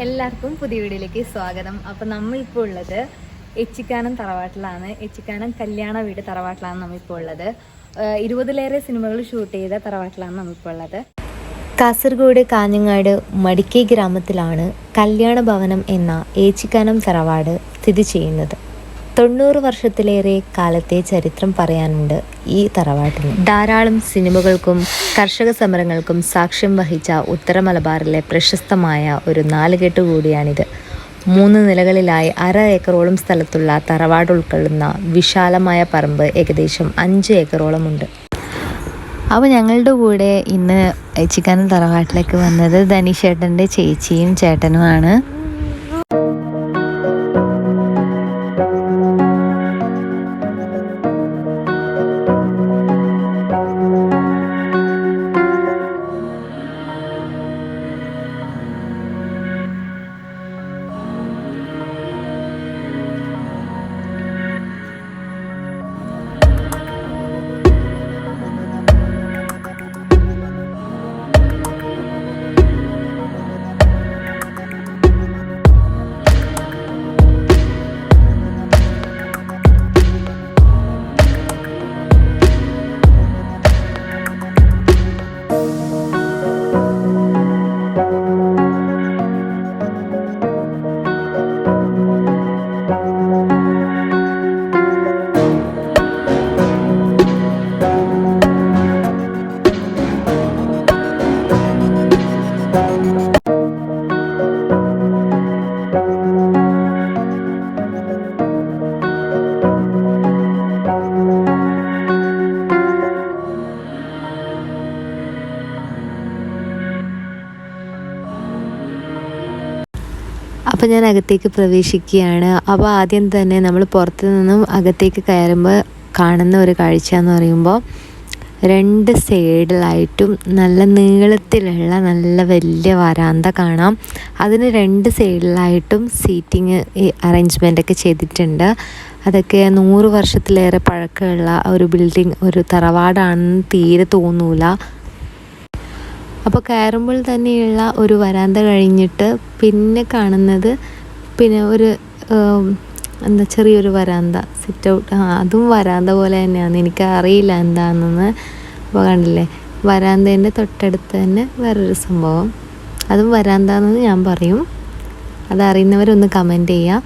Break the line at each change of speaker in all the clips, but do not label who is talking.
എല്ലാവർക്കും പുതിയ വീഡിയോയിലേക്ക് സ്വാഗതം. അപ്പോൾ നമ്മളിപ്പോൾ ഉള്ളത് എച്ചിക്കാനം തറവാട്ടിലാണ്. എച്ചിക്കാനം കല്യാണ വീട് തറവാട്ടിലാണ് നമ്മളിപ്പോൾ ഉള്ളത്. 20ലേറെ സിനിമകൾ ഷൂട്ട് ചെയ്ത തറവാട്ടിലാണ് നമ്മളിപ്പോൾ ഉള്ളത്.
കാസർഗോഡ് കാഞ്ഞങ്ങാട് മടിക്കൈ ഗ്രാമത്തിലാണ് കല്യാണ ഭവനം എന്ന എച്ചിക്കാനം തറവാട് സ്ഥിതി ചെയ്യുന്നത്. 90 വർഷത്തിലേറെ കാലത്തെ ചരിത്രം പറയാനുണ്ട് ഈ തറവാട്ടിന്. ധാരാളം സിനിമകൾക്കും കർഷക സമരങ്ങൾക്കും സാക്ഷ്യം വഹിച്ച ഉത്തര മലബാറിലെ പ്രശസ്തമായ ഒരു നാലുകെട്ട് കൂടിയാണിത്. 3 നിലകളിലായി 1/2 ഏക്കറോളം സ്ഥലത്തുള്ള തറവാട് ഉൾക്കൊള്ളുന്ന വിശാലമായ പറമ്പ് ഏകദേശം 5 ഏക്കറോളമുണ്ട്. അപ്പോൾ ഞങ്ങളുടെ കൂടെ ഇന്ന് എച്ചിക്കാനം തറവാട്ടിലേക്ക് വന്നത് ധനീഷേട്ടൻ്റെ ചേച്ചിയും ചേട്ടനുമാണ്. അപ്പോൾ ഞാൻ അകത്തേക്ക് പ്രവേശിക്കുകയാണ്. അപ്പോൾ ആദ്യം തന്നെ നമ്മൾ പുറത്തു നിന്നും അകത്തേക്ക് കയറുമ്പോൾ കാണുന്ന ഒരു കാഴ്ച എന്ന് പറയുമ്പോൾ 2 സൈഡിലായിട്ടും നല്ല നീളത്തിലുള്ള നല്ല വലിയ വരാന്ത കാണാം. അതിന് 2 സൈഡിലായിട്ടും സീറ്റിംഗ് അറേഞ്ച്മെൻ്റൊക്കെ ചെയ്തിട്ടുണ്ട്. അതൊക്കെ 100 വർഷത്തിലേറെ പഴക്കമുള്ള ഒരു ബിൽഡിംഗ്, ഒരു തറവാടാണെന്ന് തീരെ തോന്നൂല. അപ്പോൾ കയറുമ്പോൾ തന്നെയുള്ള ഒരു വരാന്ത കഴിഞ്ഞിട്ട് പിന്നെ കാണുന്നത് ഒരു ചെറിയൊരു വരാന്ത, സിറ്റ് ഔട്ട്. അതും വരാന്ത പോലെ തന്നെയാണ്, എനിക്ക് അറിയില്ല എന്താണെന്ന്. അപ്പോൾ കണ്ടില്ലേ, വരാന്തേൻ്റെ തൊട്ടടുത്ത് തന്നെ വേറൊരു സംഭവം, അതും വരാന്താന്ന് ഞാൻ പറയും. അതറിയുന്നവരൊന്ന് കമൻറ്റ് ചെയ്യാം.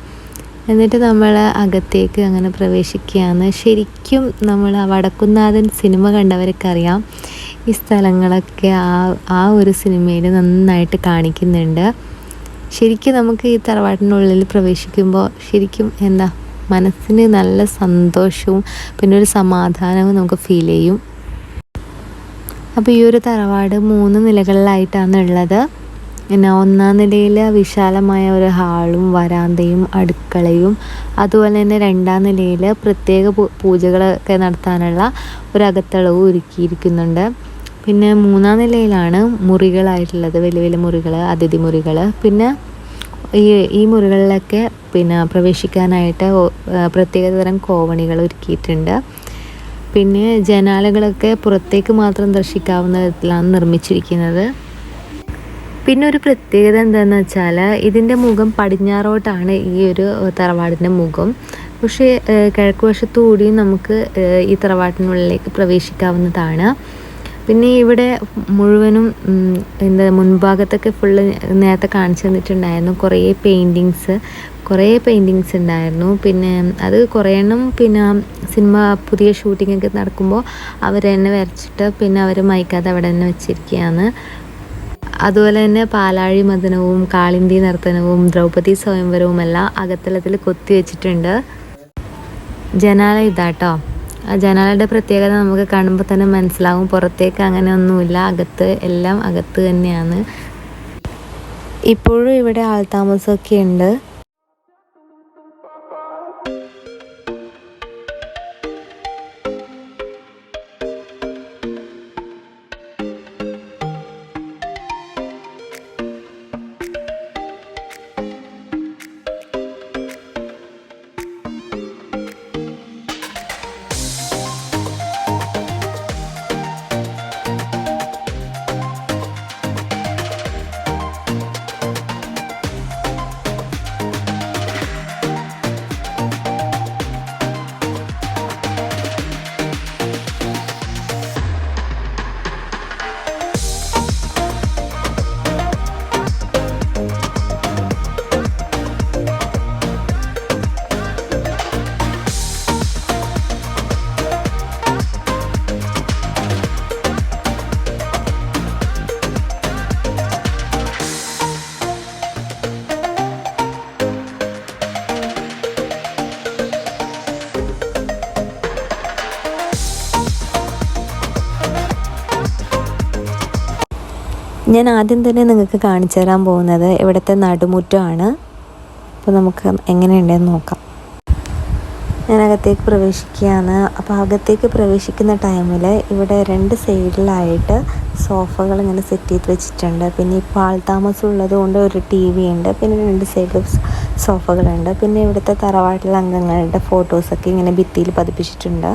എന്നിട്ട് നമ്മൾ അകത്തേക്ക് അങ്ങനെ പ്രവേശിക്കുകയാണ്. ശരിക്കും നമ്മൾ വടക്കുന്നാഥൻ സിനിമ കണ്ടവർക്കറിയാം, ഈ സ്ഥലങ്ങളൊക്കെ ആ ഒരു സിനിമയിൽ നന്നായിട്ട് കാണിക്കുന്നുണ്ട്. ശരിക്കും നമുക്ക് ഈ തറവാട്ടിനുള്ളിൽ പ്രവേശിക്കുമ്പോൾ ശരിക്കും മനസ്സിന് നല്ല സന്തോഷവും പിന്നെ ഒരു സമാധാനവും നമുക്ക് ഫീൽ ചെയ്യും. അപ്പോൾ ഈ ഒരു തറവാട് 3 നിലകളിലായിട്ടാണ് ഉള്ളത്. പിന്നെ 1ാം നിലയിൽ വിശാലമായ ഒരു ഹാളും വരാന്തയും അടുക്കളയും, അതുപോലെ തന്നെ 2ാം നിലയിൽ പ്രത്യേക പൂജകളൊക്കെ നടത്താനുള്ള ഒരു അകത്തളവും ഒരുക്കിയിരിക്കുന്നുണ്ട്. പിന്നെ 3ാം നിലയിലാണ് മുറികളായിട്ടുള്ളത്, വലിയ വലിയ മുറികൾ, അതിഥി മുറികൾ. പിന്നെ ഈ മുറികളിലൊക്കെ പ്രവേശിക്കാനായിട്ട് പ്രത്യേകതരം കോവണികൾ ഒരുക്കിയിട്ടുണ്ട്. പിന്നെ ജനാലകളൊക്കെ പുറത്തേക്ക് മാത്രം ദർശിക്കാവുന്ന വിധത്തിലാണ് നിർമ്മിച്ചിരിക്കുന്നത്. പിന്നെ ഒരു പ്രത്യേകത എന്താണെന്ന് വെച്ചാൽ ഇതിൻ്റെ മുഖം പടിഞ്ഞാറോട്ടാണ്, ഈ ഒരു തറവാടിൻ്റെ മുഖം. പക്ഷേ കിഴക്ക് വശത്തുകൂടി നമുക്ക് ഈ തറവാട്ടിനുള്ളിലേക്ക് പ്രവേശിക്കാവുന്നതാണ്. പിന്നെ ഇവിടെ മുഴുവനും മുൻഭാഗത്തൊക്കെ ഫുള്ള് നേരത്തെ കാണിച്ചു തന്നിട്ടുണ്ടായിരുന്നു. കുറേ പെയിൻറ്റിങ്സ് ഉണ്ടായിരുന്നു. പിന്നെ അത് കുറേ എണ്ണം സിനിമ പുതിയ ഷൂട്ടിങ്ങൊക്കെ നടക്കുമ്പോൾ അവർ തന്നെ വരച്ചിട്ട് പിന്നെ അവർ മയക്കാതെ അവിടെ തന്നെ വെച്ചിരിക്കുകയാണ്. അതുപോലെ തന്നെ പാലാഴി മദനവും കാളിന്തി നർത്തനവും ദ്രൗപദി സ്വയംവരവും എല്ലാം അകത്തളത്തിൽ കൊത്തി വെച്ചിട്ടുണ്ട്. ജനാല ഇതാട്ടോ. ആ ജനാലയുടെ പ്രത്യേകത നമുക്ക് കാണുമ്പോൾ തന്നെ മനസ്സിലാവും. പുറത്തേക്ക് അങ്ങനെ ഒന്നുമില്ല, എല്ലാം അകത്ത് തന്നെയാണ്. ഇപ്പോഴും ഇവിടെ ആൾതാമസമൊക്കെ ഉണ്ട്. ഞാൻ ആദ്യം തന്നെ നിങ്ങൾക്ക് കാണിച്ചു തരാൻ പോകുന്നത് ഇവിടുത്തെ നടുമുറ്റമാണ്. അപ്പോൾ നമുക്ക് എങ്ങനെയുണ്ടെന്ന് നോക്കാം. ഞാൻ അകത്തേക്ക് പ്രവേശിക്കുകയാണ്. അപ്പോൾ അകത്തേക്ക് പ്രവേശിക്കുന്ന ടൈമിൽ ഇവിടെ 2 സൈഡിലായിട്ട് സോഫകൾ ഇങ്ങനെ സെറ്റ് ചെയ്ത് വെച്ചിട്ടുണ്ട്. പിന്നെ ഇപ്പോൾ ആൾതാമസം ഉള്ളത് കൊണ്ട് ഒരു TV ഉണ്ട്. പിന്നെ 2 സൈഡിലും സോഫകളുണ്ട്. പിന്നെ ഇവിടുത്തെ തറവാട്ടിലെ അംഗങ്ങളുടെ ഫോട്ടോസൊക്കെ ഇങ്ങനെ ഭിത്തിയിൽ പതിപ്പിച്ചിട്ടുണ്ട്.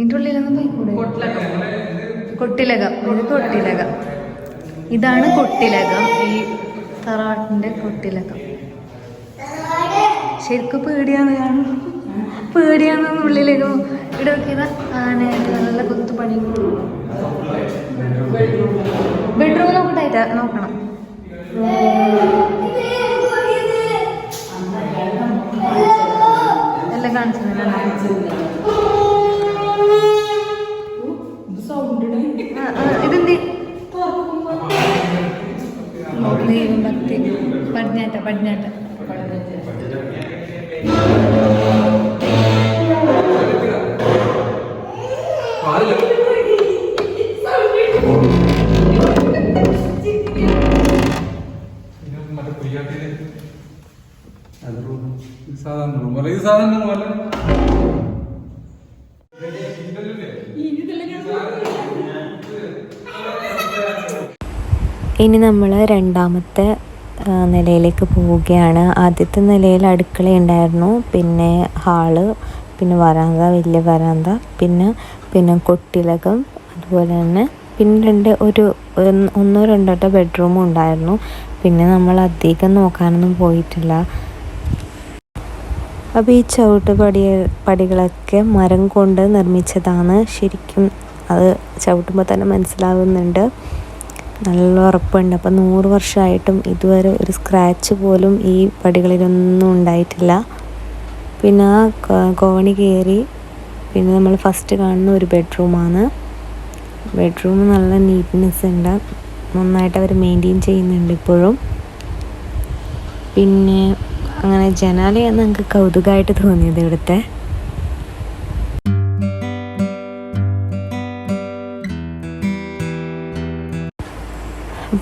ഇതിൻ്റെ ഉള്ളിലൊന്നും പോയിക്കൂടെ? കൊട്ടിലകം. ഇത് കൊട്ടിലകം. ഇതാണ് കൊട്ടിലകം. ഈ തറവാട്ടിൻ്റെ കൊട്ടിലകം. ശരിക്കും പേടിയാണ് കാണും. പേടിയാണെന്ന് ഉള്ളിലേക്ക് ഇവിടെ നോക്കിയതാ. ആനയായിട്ട് നല്ല കൊത്തുപണി. ബെഡ്റൂം നോക്കട്ടായിട്ടാ നോക്കണം. എല്ലാം കാണിച്ചു ഇതെന്ത് ഭക്തി പടിഞ്ഞാറ്റ പടിഞ്ഞാറ്റ.
ഇനി നമ്മൾ 2ാമത്തെ നിലയിലേക്ക് പോവുകയാണ്. ആദ്യത്തെ നിലയിൽ അടുക്കളയുണ്ടായിരുന്നു, പിന്നെ ഹാള്, പിന്നെ വരാന്ത, വലിയ വരാന്ത, പിന്നെ കൊട്ടിലകം, അതുപോലെ തന്നെ പിന്നെ ഒന്നോ രണ്ടോ ബെഡ്റൂമും ഉണ്ടായിരുന്നു. പിന്നെ നമ്മൾ അധികം നോക്കാനൊന്നും പോയിട്ടില്ല. അപ്പോൾ ഈ പടികളൊക്കെ മരം കൊണ്ട് നിർമ്മിച്ചതാണ്. ശരിക്കും അത് ചവിട്ടുമ്പോൾ തന്നെ മനസ്സിലാവുന്നുണ്ട്. നല്ല ഉറപ്പുണ്ട്. അപ്പോൾ 100 വർഷമായിട്ടും ഇതുവരെ ഒരു സ്ക്രാച്ച് പോലും ഈ പടികളിലൊന്നും ഉണ്ടായിട്ടില്ല. പിന്നെ ആ കോണി കയറി പിന്നെ നമ്മൾ ഫസ്റ്റ് കാണുന്ന ഒരു ബെഡ്റൂമാണ്. ബെഡ്റൂം നല്ല നീറ്റ്നെസ് ഉണ്ട്. നന്നായിട്ട് അവർ മെയിൻറ്റെയിൻ ചെയ്യുന്നുണ്ട് ഇപ്പോഴും. പിന്നെ അങ്ങനെ ജനാലയാണ് ഞങ്ങൾക്ക് കൗതുകമായിട്ട് തോന്നിയത് ഇവിടുത്തെ.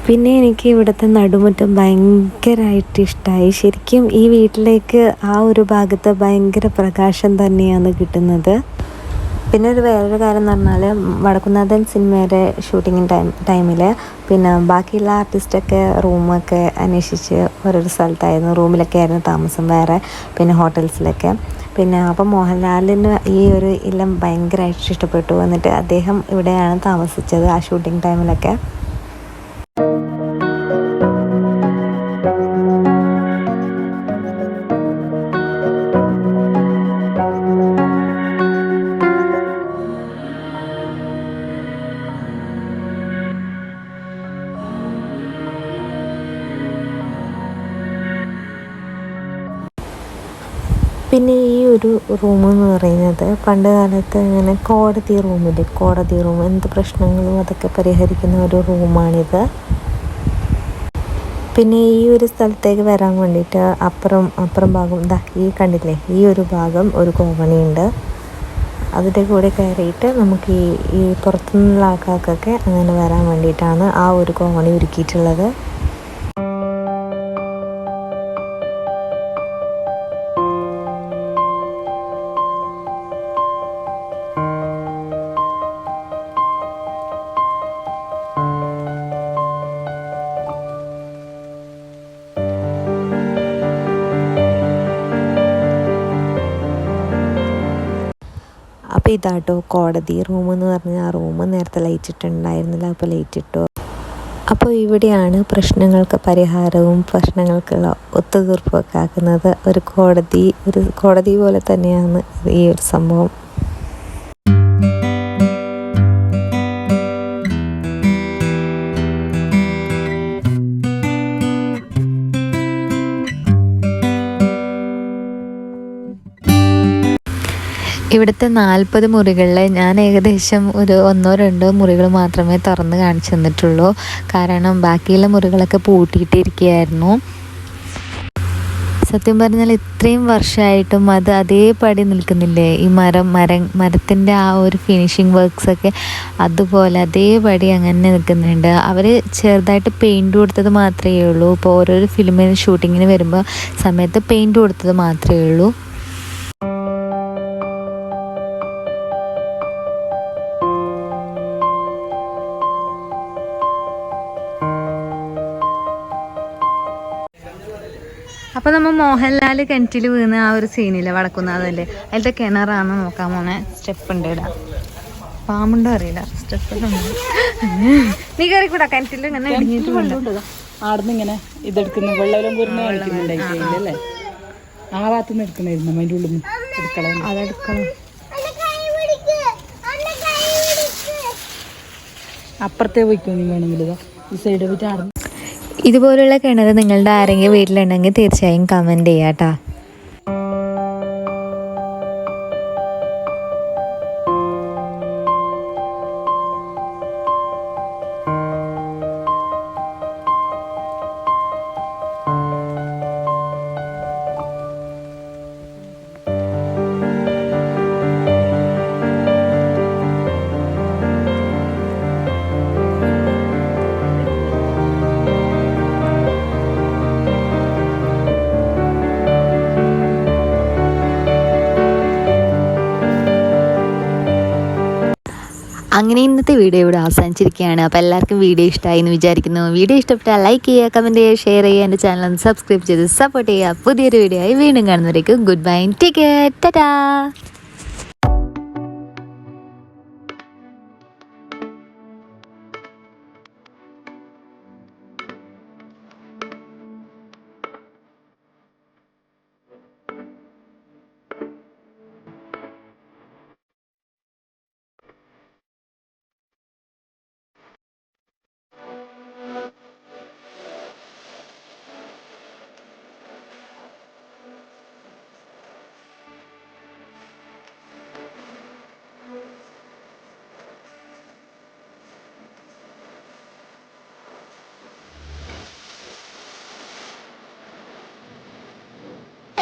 പിന്നെ എനിക്ക് ഇവിടുത്തെ നടുമുറ്റം ഭയങ്കരമായിട്ട് ഇഷ്ടമായി. ശരിക്കും ഈ വീട്ടിലേക്ക് ആ ഒരു ഭാഗത്ത് ഭയങ്കര പ്രകാശം തന്നെയാണ് കിട്ടുന്നത്. പിന്നെ വേറൊരു കാര്യം എന്ന് പറഞ്ഞാൽ വടക്കുന്നാഥൻ സിനിമയുടെ ഷൂട്ടിങ്ങിൻ്റെ ടൈമിൽ പിന്നെ ബാക്കിയുള്ള ആർട്ടിസ്റ്റൊക്കെ റൂമൊക്കെ അന്വേഷിച്ച് ഓരോരോ സ്ഥലത്തായിരുന്നു. റൂമിലൊക്കെ ആയിരുന്നു താമസം, വേറെ പിന്നെ ഹോട്ടൽസിലൊക്കെ. പിന്നെ അപ്പം മോഹൻലാലിന് ഈ ഒരു ഇല്ലം ഭയങ്കരമായിട്ട് ഇഷ്ടപ്പെട്ടു. എന്നിട്ട് അദ്ദേഹം ഇവിടെയാണ് താമസിച്ചത് ആ ഷൂട്ടിംഗ് ടൈമിലൊക്കെ. പിന്നെ ഈ ഒരു റൂം എന്ന് പറയുന്നത് പണ്ട് കാലത്ത് ഇങ്ങനെ കോടതി റൂം, എന്ത് പ്രശ്നങ്ങളും അതൊക്കെ പരിഹരിക്കുന്ന ഒരു റൂമാണിത്. പിന്നെ ഈ ഒരു സ്ഥലത്തേക്ക് വരാൻ വേണ്ടിയിട്ട് അപ്പുറം ഭാഗം ഈ കണ്ടില്ലേ, ഈ ഒരു ഭാഗം ഒരു കോവണിയുണ്ട്. അതിൻ്റെ കൂടെ കയറിയിട്ട് നമുക്ക് ഈ പുറത്തുനിന്നുള്ള ആൾക്കാർക്കൊക്കെ അങ്ങനെ വരാൻ വേണ്ടിയിട്ടാണ് ആ ഒരു കോണി ഒരുക്കിയിട്ടുള്ളത്. അപ്പോൾ ഇതാട്ടോ കോടതി റൂം എന്ന് പറഞ്ഞാൽ ആ റൂം നേരത്തെ ലൈറ്റ് ഇട്ടുണ്ടായിരുന്നില്ല, അപ്പോൾ ലൈറ്റ് ഇട്ടു. അപ്പോൾ ഇവിടെയാണ് പ്രശ്നങ്ങൾക്ക് പരിഹാരവും പ്രശ്നങ്ങൾക്കുള്ള ഒത്തുതീർപ്പൊക്കെ ആക്കുന്നത്. ഒരു കോടതി പോലെ തന്നെയാണ് ഈ ഒരു സംഭവം. ഇവിടുത്തെ 40 മുറികളിൽ ഞാൻ ഏകദേശം ഒരു 1-2 മുറികൾ മാത്രമേ തുറന്ന് കാണിച്ചു തന്നിട്ടുള്ളൂ. കാരണം ബാക്കിയുള്ള മുറികളൊക്കെ പൂട്ടിയിട്ടിരിക്കുകയായിരുന്നു. സത്യം പറഞ്ഞാൽ ഇത്രയും വർഷമായിട്ടും അത് അതേപടി നിൽക്കുന്നില്ലേ? ഈ മരത്തിൻ്റെ ആ ഒരു ഫിനിഷിങ് വർക്ക്സൊക്കെ അതുപോലെ അതേപടി അങ്ങനെ നിൽക്കുന്നുണ്ട്. അവർ ചെറുതായിട്ട് പെയിൻറ് കൊടുത്തത് മാത്രമേ ഉള്ളൂ. ഇപ്പോൾ ഓരോരോ ഫിലിമിന് ഷൂട്ടിങ്ങിന് വരുമ്പോൾ സമയത്ത് പെയിൻറ് കൊടുത്തത് മാത്രമേ ഉള്ളൂ.
അപ്പോൾ നമ്മൾ മോഹൻലാൽ കിണറ്റിൽ വീണ് ആ ഒരു സീനില്ല വടക്കുന്നതല്ലേ, അതിലത്തെ കിണറാണെന്ന് നോക്കാൻ പോണേ. സ്റ്റെപ്പ് ഉണ്ട് ഇടാ, പാമ്പുണ്ടോ അറിയില്ല, സ്റ്റെപ്പിലുണ്ട്. നീ കയറിക്കൂടാ കിണറ്റിൽ ഇങ്ങനെ ഇടിഞ്ഞിട്ടുണ്ട്.
ആടുന്ന് ഇങ്ങനെ ഇതെടുക്കുന്ന വെള്ളം കുരുന്നല്ലേ, ആ ഭാഗത്തുനിന്ന് എടുക്കണായിരുന്നു അതിൻ്റെ ഉള്ളിൽ നിന്ന് എടുക്കണം.
അതെടുക്കണം.
അപ്പുറത്തേ പോയിക്കോ നീ വേണമെങ്കിൽ, ഈ സൈഡ് പോയിട്ട് ആടുന്നു.
ഇതുപോലുള്ള കിണർ നിങ്ങളുടെ ആരെങ്കിലും വീട്ടിലുണ്ടെങ്കിൽ തീർച്ചയായും കമൻറ്റ് ചെയ്യാം കേട്ടോ. അങ്ങനെ ഇന്നത്തെ വീഡിയോ ഇവിടെ അവസാനിച്ചിരിക്കുകയാണ്. അപ്പോൾ എല്ലാവർക്കും വീഡിയോ ഇഷ്ടമായി എന്ന് വിചാരിക്കുന്നു. വീഡിയോ ഇഷ്ടപ്പെട്ടാൽ ലൈക്ക് ചെയ്യുക, കമൻറ്റ് ചെയ്യുക, ഷെയർ ചെയ്യുക, എൻ്റെ ചാനൽ ഒന്ന് സബ്സ്ക്രൈബ് ചെയ്ത് സപ്പോർട്ട് ചെയ്യുക. പുതിയൊരു വീഡിയോ ആയി വീണ്ടും കാണുന്നവരേക്കും goodbye, take care, Tata.